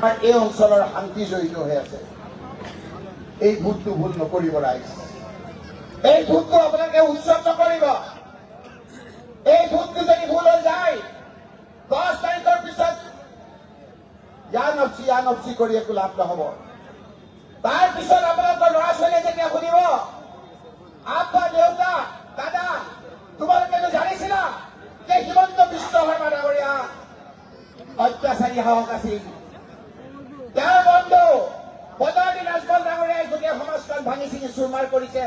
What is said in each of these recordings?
R এই অঞ্চলেৰ শান্তি জড়িত হয়ে আছে। এই ভোটটো ভুল নকৰিব ৰাইজ। এই ভোটটো আপোনালোকে উচ্চত নকৰিব। এই ভোটটো যদি ভুল হৈ যায় 10 তাৰিখৰ পিছত ইয়া নপচি কৰি একো লাভ নহব। তাৰ পিছত আপোনালোকৰ ল'ৰা ছোৱালীয়ে যেতিয়া শুনিব আব্বা দেউতা দাদা তোমালোকেতো জানিছিলা যে হিমন্ত বিশ্ব শৰ্মা ডাঙৰীয়া অত্যাচাৰী শাসক আছিল, তেওঁৰ বন্ধু বদৰুদ্দিন আজমল ডাঙৰীয়াই গোটেই সমাজখন ভাঙি চিঙি চুৰমাৰ কৰিছে,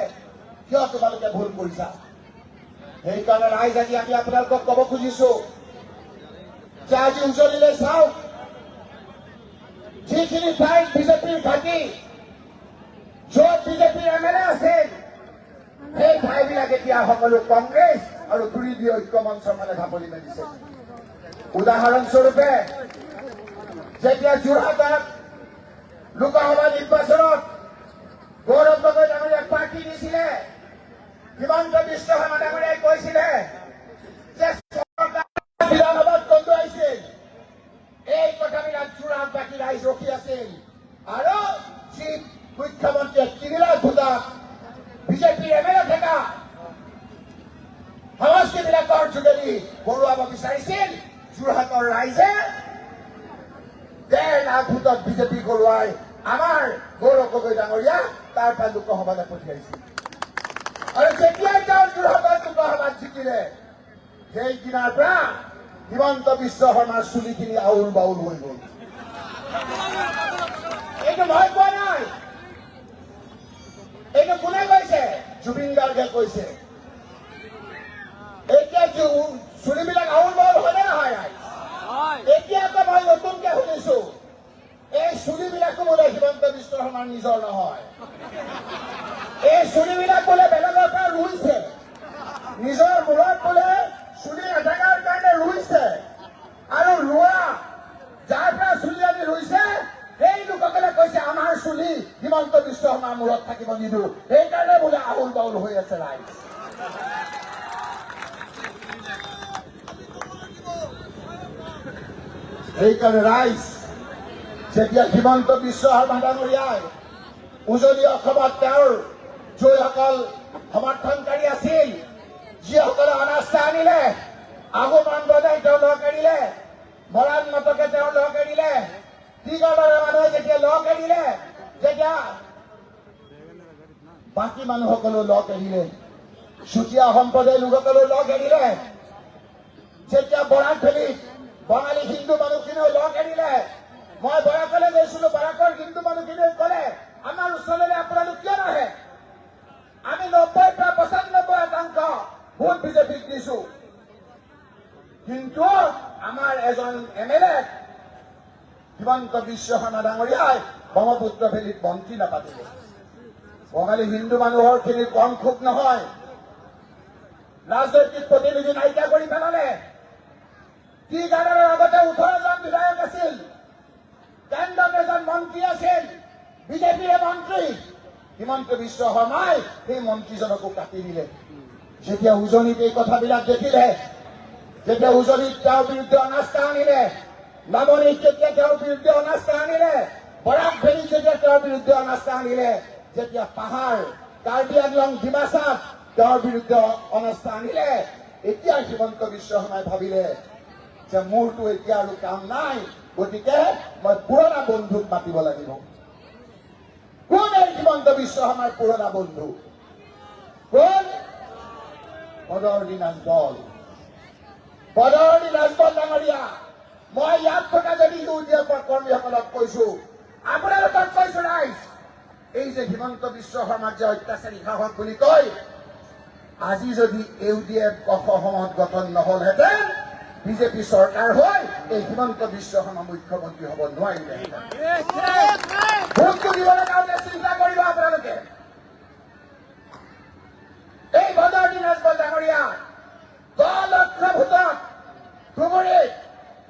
কিয় তোমালোকে ভুল কৰিছা? সেইকাৰণে ৰাইজ আজি আমি আপোনালোকক কব খুজিছো যে আজি উজলিলৈ চাওক, যিখিনি ঠাইত বিজেপিৰ ঘাটি, য'ত বিজেপিৰ MLA আছিল, সেই ঠাইবিলাক এতিয়া সকলো কংগ্ৰেছ আৰু তৃণমূল ঐক্য মঞ্চৰ ফালে ঢাপলি মেলিছে। উদাহৰণস্বৰূপে যেতিয়া যোৰহাটত লোকসভা নিৰ্বাচনত গৌৰৱ গগৈ ডাঙৰীয়াক প্ৰাৰ্থী দিছিলে, হিমন্ত বিশ্ব শৰ্মা ডাঙৰীয়াই কৈছিলে যে বিধানসভাত কন্দুৱাইছিল। এই কথাবিলাক যোৰহাটবাসী ৰাইজ ৰখি আছিল আৰু যি মুখ্যমন্ত্ৰীয়ে 3 লাখ ভোটত বিজেপিৰ MLA থকা সমষ্টিবিলাকৰ যোগেদি হৰুৱাব বিচাৰিছিল, যোৰহাটৰ ৰাইজে 1.5 লাখ ভোটত বিজেপি হৰুৱাই আমাৰ গৌৰৱ গগৈ ডাঙৰীয়া তাৰ পৰা লোকসভালৈ পঠিয়াইছিল। আৰু যেতিয়াই তেওঁ যোৰহাটৰ লোকসভাত জিকিলে, সেই দিনাৰ পৰা হিমন্ত বিশ্ব শৰ্মাৰ চুলিখিনি আউল বাউল হৈ গল। এইটো মই কোৱা নাই, এইটো কোনে কৈছে? জুবিন গাৰ্গে কৈছে। এতিয়া চুলিবিলাক আউল বাউল হয়নে নহয়? এতিয়া আকৌ মই নতুনকে শুনিছো এই চুলিবিলাকো বোলে হিমন্ত বিশ্ব শৰ্মাৰ নিজৰ নহয়। এই চুলিবিলাক বোলে বেলেগৰ পৰা ৰুইছে, নিজৰ মূৰত বোলে চুলি নাথাকাৰ কাৰণে ৰুইছে, আৰু ৰোৱা যাৰ পৰা চুলি আনি ৰুইছে সেই লোকসকলে কৈছে আমাৰ চুলি হিমন্ত বিশ্ব শৰ্মাৰ মূৰত থাকিব নিদিওঁ, সেইকাৰণে বোলে আউল বাউল হৈ আছে ৰাইজ। সেইকাৰণে ৰাইজ যেতিয়া হিমন্ত বিশ্ব শৰ্মা ডাঙৰীয়াই উজনি অসমত তেওঁৰ যিসকল সমৰ্থনকাৰী আছিল, যিসকলে অনাস্থা আনিলে, আহুমান বজাই তেওঁ লগ এৰিলে, মৰাণ মতকে তেওঁ লগ এৰিলে, টিগৰৰ মানুহে যেতিয়া লগ এৰিলে, যেতিয়া বাকী মানুহসকলেও লগ এৰিলে, চুতীয়া সম্প্ৰদায়ৰ লোকসকলেও লগ এৰিলে, যেতিয়া বৰাক ভেলীত বঙালী হিন্দু মানুহখিনিও লগ এৰিলে, মই বৰাকলৈ গৈছিলো, বৰাকৰ হিন্দু মানুহখিনিয়ে কলে আমাৰ ওচৰলৈ আপোনালোক কিয় নাহে? আমি 90 পৰা 95% ভোট বিজেপিক দিছো, কিন্তু আমাৰ এজন MLA হিমন্ত বিশ্ব শৰ্মা ডাঙৰীয়াই ব্ৰহ্মপুত্ৰ ভেলীত মন্ত্ৰী নাপাতিলে। বঙালী হিন্দু মানুহৰ খিনি কম ক্ষোভ নহয়, ৰাজনৈতিক প্ৰতিনিধি নাইকিয়া কৰি পেলালে। টি গাৰ্ডেনৰ আগতে 18 জন বিধায়ক আছিল, কেন্দ্ৰত এজন মন্ত্ৰী আছিল, বিজেপিৰে মন্ত্ৰী। হিমন্ত বিশ্ব শৰ্মাই সেই মন্ত্ৰীজনকো কাটি দিলে। যেতিয়া উজনিত এই কথাবিলাক দেখিলে, যেতিয়া উজনিত তেওঁৰ বিৰুদ্ধে অনাস্থা আনিলে, নামনিত যেতিয়া তেওঁৰ বিৰুদ্ধে অনাস্থা আনিলে, বৰাক ভেলীত যেতিয়া তেওঁৰ বিৰুদ্ধে অনাস্থা আনিলে, যেতিয়া পাহাৰ কাৰ্বি আংলং ডিমাচাত তেওঁৰ বিৰুদ্ধে অনাস্থা আনিলে, এতিয়া হিমন্ত বিশ্ব শৰ্মাই ভাবিলে যে মোৰতো এতিয়া আৰু কাম নাই, গতিকে মই পুৰণা বন্ধুক মাতিব লাগিব। কোন এই হিমন্ত বিশ্ব শৰ্মাৰ পুৰণা বন্ধু? কোন? বদৰুদ্দিন আজমল। বদৰুদ্দিন আজমল ডাঙৰীয়া, মই ইয়াত থকা যদি ইউডিএফ কৰ্মীসকলক কৈছো, আপোনালোকক কৈছো ৰাইজ, এই যে হিমন্ত বিশ্ব শৰ্মাক যে অত্যাচাৰী শাসক বুলি কয়, আজি যদি ইউডিএফ অসমত গঠন নহলহেঁতেন, বিজেপি চৰকাৰ হৈ এই হিমন্ত বিশ্ব শৰ্মা মুখ্যমন্ত্ৰী হব নোৱাৰিলেহেঁতেন। ভোটটো দিবলৈ কাৰণে চিন্তা কৰিব আপোনালোকে। এই বদৰুদ্দিন আজমল ডাঙৰীয়া 10 লক্ষ ভোটত ধুবুৰীত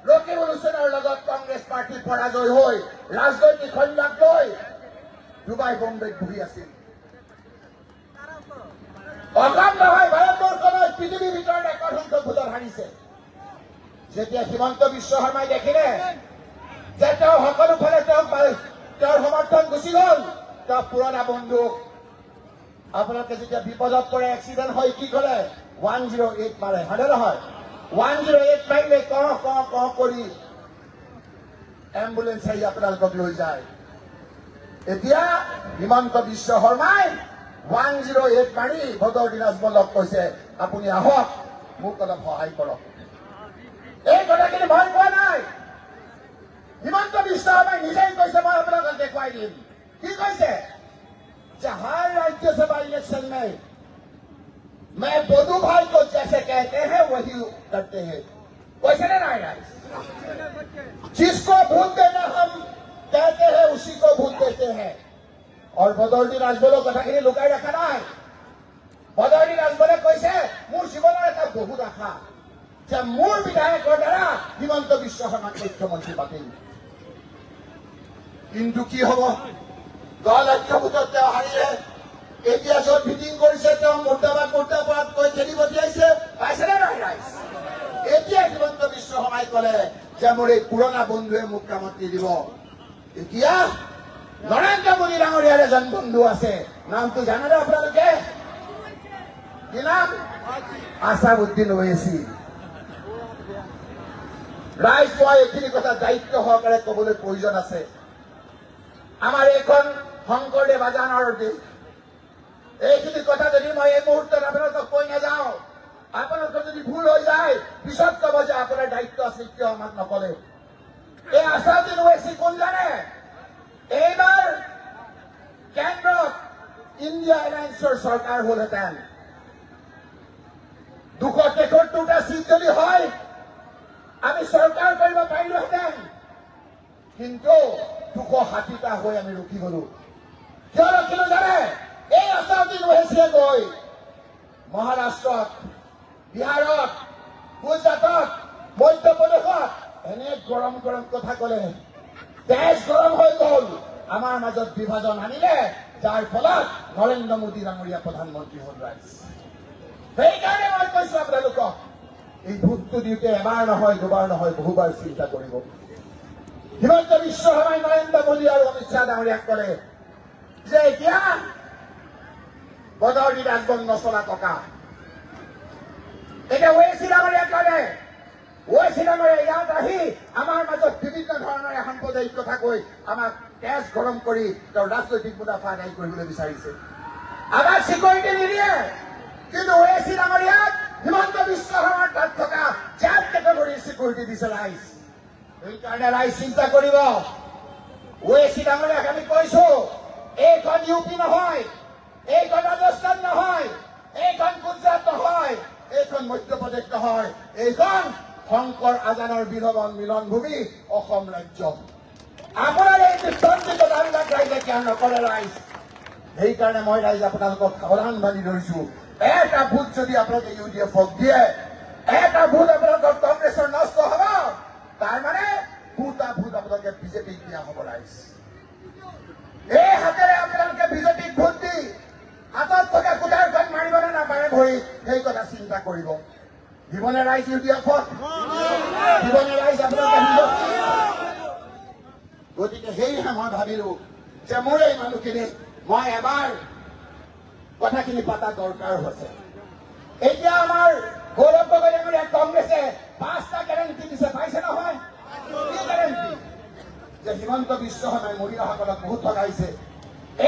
ৰকিবুল হুছেইনৰ লগত কংগ্ৰেছ পাৰ্টি পৰাজয় হৈ ৰাজনৈতিক সন্যাস লৈ ডুবাই বম্বেত বহি আছিল। অসম নহয় ভাৰতবৰ্ষলৈ পৃথিৱীৰ ভিতৰত ৰেকৰ্ড সংখ্যক ভোটত হাৰিছে। যেতিয়া হিমন্ত বিশ্ব শৰ্মাই দেখিলে যে তেওঁ সকলো ফালে তেওঁৰ সমৰ্থন গুচি গ'ল। তেওঁ পুৰণা বন্ধু আপোনালোকে যেতিয়া বিপদত পৰে, এক্সিডেণ্ট হয়, কি কৰে? 108 মাৰে, হয়নে নহয়? 108 মাৰিলে ক কৰি এম্বুলেন্স আহি আপোনালোকক লৈ যায়। এতিয়া হিমন্ত বিশ্ব শৰ্মাই 108 মাৰি বদৰুদ্দিন আজমলক কৈছে, আপুনি আহক, মোক অলপ সহায় কৰক। এই কথাখিনি মই কোৱা নাই, হিমন্ত বিশ্ব শৰ্মাই নিজেই কৈছে, মই আপোনালোকক দেখুৱাই দিম। কি কৈছে? যে हर राज्यसभा इलेक्शन में मैं बोधू भाई को जैसे कहते हैं वही करते हैं। वैसे नहीं राय, जिसको भूत देना हम कहते हैं उसी को भूत देते हैं। और বদৰুদ্দিন আজমলৰ কথাখিনি লুকাই ৰখা নাই। বদৰুদ্দিন আজমলে কৈছে, মোৰ জীৱনৰ এটা বহুত আশা যে মোৰ বিধায়কৰ দ্বাৰা হিমন্ত বিশ্ব শৰ্মাক মুখ্যমন্ত্ৰী পাতিম। কিন্তু কি হব? 10 লাখ ভোটত তেওঁ হাৰিলে। এতিয়া য'ত মিটিং কৰিছে তেওঁ মুৰ্দাবাদ কৈ খেলি পঠিয়াইছে। পাইছেনে নাই ৰাইজ? এতিয়া হিমন্ত বিশ্ব শৰ্মাই কলে যে মোৰ এই পুৰণা বন্ধুৱে মোক কামত নিদিব। এতিয়া নৰেন্দ্ৰ মোদী ডাঙৰীয়াৰ এজন বন্ধু আছে, নামটো জানেনে আপোনালোকে? কি নাম? আছাদুদ্দিন ওৱেইচি। ৰাইজ, মই এইখিনি কথা দায়িত্ব সহকাৰে কবলৈ প্ৰয়োজন আছে। আমাৰ এইখন শংকৰদেৱ আজানৰ দেশ। এইখিনি কথা যদি মই এই মুহূৰ্তত আপোনালোকক কৈ নাযাওঁ, আপোনালোকৰ যদি ভুল হৈ যায়, পিছত কব যে আপোনাৰ দায়িত্ব আছে, কিয় আমাক নকলে। এই আছাদুদ্দিন ওৱেইচি কোন জানে? এইবাৰ কেন্দ্ৰত ইণ্ডিয়া এলায়েন্সৰ চৰকাৰ হলহেঁতেন, 273টা চিট যদি হয় আমি চৰকাৰ কৰিব পাৰিলোহেঁতেন, কিন্তু 260টা হৈ আমি ৰখি গলো। কিয় ৰখিলো জানে? এই আছাদুদ্দিন ওৱেইচিয়ে গৈ মহাৰাষ্ট্ৰত, বিহাৰত, গুজৰাটত, মধ্যপ্ৰদেশত এনে গৰম কথা কলে, দেশ গৰম হৈ গল। আমাৰ মাজত বিভাজন আনিলে, যাৰ ফলত নৰেন্দ্ৰ মোদী ডাঙৰীয়া প্ৰধানমন্ত্ৰী হল। ৰাইজ, সেইকাৰণে মই কৈছো আপোনালোকক, এই ভোটটো দিওঁতে এবাৰ নহয়, দুবাৰ নহয়, বহুবাৰ চিন্তা কৰিব। হিমন্ত বিশ্ব শৰ্মাই নৰেন্দ্ৰ মোদী আৰু অমিত শ্বাহ ডাঙৰীয়াক কলে যে এতিয়া বদৰুদ্দিন আজমল নচলা টকা এতিয়া ওৱেইচি ডাঙৰীয়াক কলে, ওৱেইচি ডাঙৰীয়া ইয়াত আহি আমাৰ মাজত বিভিন্ন ধৰণৰ সাম্প্ৰদায়িক কথা কৈ আমাক তেজ গৰম কৰি তেওঁৰ ৰাজনৈতিক মুনাফা আদায় কৰিবলৈ বিচাৰিছে। আমাক চিকিউৰিটি নিদিয়ে, কিন্তু ওৱেইচি ডাঙৰীয়াক হিমন্ত বিশ্ব শৰ্মাৰ তাত থকা জেড কেটেগৰীৰ চিকিউৰিটি দিছে। ৰাইজ, সেইকাৰণে ৰাইজ চিন্তা কৰিব। ওৱেইচি ডাঙৰীয়াক আমি কৈছো, এইখন ইউপি নহয়, এইখন ৰাজস্থান নহয়, এইখন গুজৰাট নহয়, এইখন মধ্যপ্ৰদেশ নহয়, এইখন শংকৰ আজানৰ মিলন ভূমি অসম ৰাজ্য। আপোনাৰ এই বিভ্ৰান্তিক কথাবিলাক ৰাইজে জ্ঞান নকৰে। ৰাইজ, সেইকাৰণে মই ৰাইজ আপোনালোকক সাৱধান বান্ধি ধৰিছো, এটা ভোট যদি আপোনালোকে UDFক দিয়ে, এটা ভোট আপোনালোকৰ কংগ্ৰেছৰ নষ্ট হব, তাৰ মানে 2টা ভোট আপোনালোকে বিজেপিক দিয়া হব। ৰাইজ, এই হাতেৰে আপোনালোকে বিজেপিক ভোট দি হাতত থকা কুটাৰখন মাৰিবনে নাপাৰে ভৰি, সেই কথা চিন্তা কৰিব। দিবনে ৰাইজ UDFত? দিবনে ৰাইজ আপোনালোকে? গতিকে সেয়েহে মই ভাবিলো যে মোৰ এই মানুহখিনি মই এবাৰ কথাখিনি পাতা দৰকাৰ হৈছে। এতিয়া আমাৰ গৌৰৱ গগৈ ডাঙৰীয়া কংগ্ৰেছে 5টা গেৰাণ্টি দিছে, পাইছে নহয়? কি গেৰাণ্টি? যে হিমন্ত বিশ্ব শৰ্মাই মহিলাসকলক বহুত ঠগাইছে,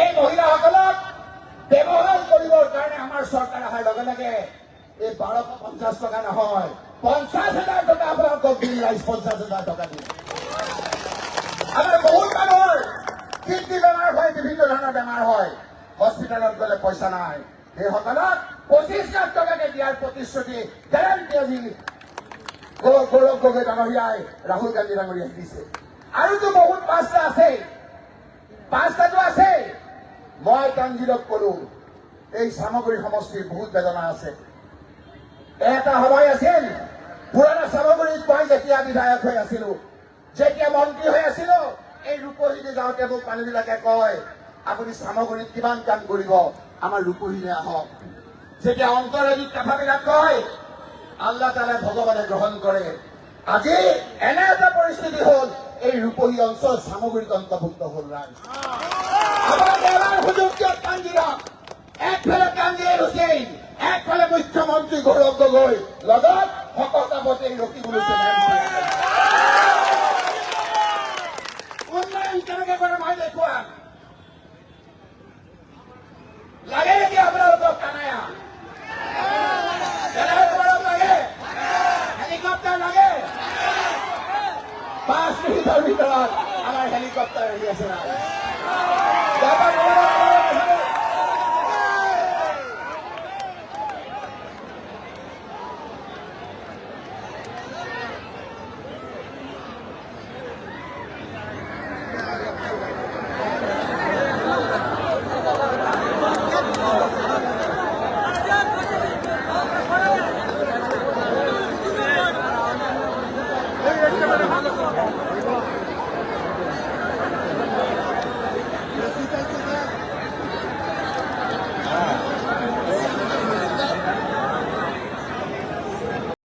এই মহিলাসকলক ব্যৱহাৰ কৰিবৰ কাৰণে আমাৰ চৰকাৰ অহাৰ লগে লগে এই 1250 টকা নহয়, 50,000 টকা আপোনালোকক দিম। ৰাইজ, 50,000 টকা দিম। আমাৰ বহুত মানুহৰ কিডনী বেমাৰ হয়, বিভিন্ন ধৰণৰ বেমাৰ হয়, হস্পিটেলত গলে পইচা নাই, সেইসকলক 25 লাখ টকাকে দিয়াৰ প্ৰতিশ্ৰুতি গেৰাণ্টি আজি গৌৰৱ গগৈ ডাঙৰীয়াই, ৰাহুল গান্ধী ডাঙৰীয়াই দিছে। আৰুতো বহুত 5টা আছে, 5টাটো আছে। মই তানজিলক কলো, এই সামগ্ৰী সমষ্টিৰ বহুত বেদনা আছে। এটা সময় আছিল, পুৰণা সামগ্ৰীত মই যেতিয়া বিধায়ক হৈ আছিলো, যেতিয়া মন্ত্ৰী হৈ আছিলো, এই ৰূপহীলৈ যাওঁতে মোক মানুহবিলাকে কয়, আপুনি সামগ্ৰীত কিমান কাম কৰিব, আমাৰ ৰূপহীলৈ আহক। যেতিয়া অন্তৰাজিত কথাবিলাক কয়, আল্লাহ তাআলাই ভগৱানে গ্ৰহণ কৰে। আজি এনে এটা পৰিস্থিতি হ'ল এই ৰূপহী অঞ্চল সামগ্ৰিক অন্তৰ্ভুক্ত হ'ল ৰাইজ। আপোনালোকে এবাৰ সুযোগ দিয়ক কাঞ্জিৰাক। একফালে কাঞ্জিয়ে হুছেইন, একফালে মুখ্যমন্ত্ৰী গৌৰৱ গগৈ, লগত শকতাপতি ৰকিবুল হুছেইন। উন্নয়ন কেনেকে কৰে মই দেখুৱাম। লাগে নেকি আপোনালোকক কানায়া? লাগে হেলিকপ্টাৰ লাগে? 5 মিনিটৰ ভিতৰত আমাৰ হেলিকপ্টাৰ আহি আছে।